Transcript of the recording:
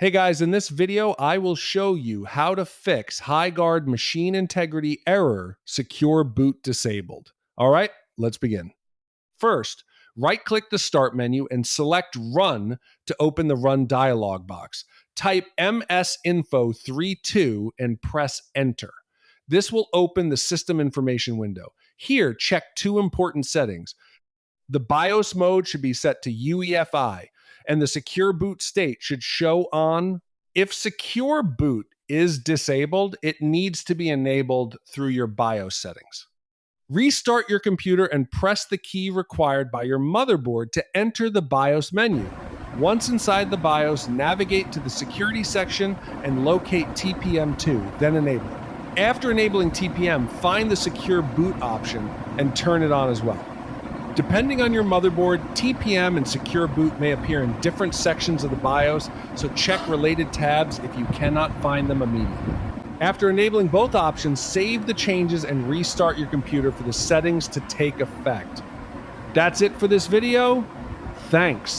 Hey guys, in this video, I will show you how to fix HighGuard machine integrity error secure boot disabled. All right, let's begin. First, right-click the Start menu and select Run to open the Run dialog box. Type msinfo32 and press Enter. This will open the system information window. Here, check two important settings. The BIOS mode should be set to UEFI, and the secure boot state should show on. If secure boot is disabled, it needs to be enabled through your BIOS settings. Restart your computer and press the key required by your motherboard to enter the BIOS menu. Once inside the BIOS, navigate to the security section and locate TPM2, then enable it. After enabling TPM, find the secure boot option and turn it on as well. Depending on your motherboard, TPM and Secure Boot may appear in different sections of the BIOS, so check related tabs if you cannot find them immediately. After enabling both options, save the changes and restart your computer for the settings to take effect. That's it for this video. Thanks.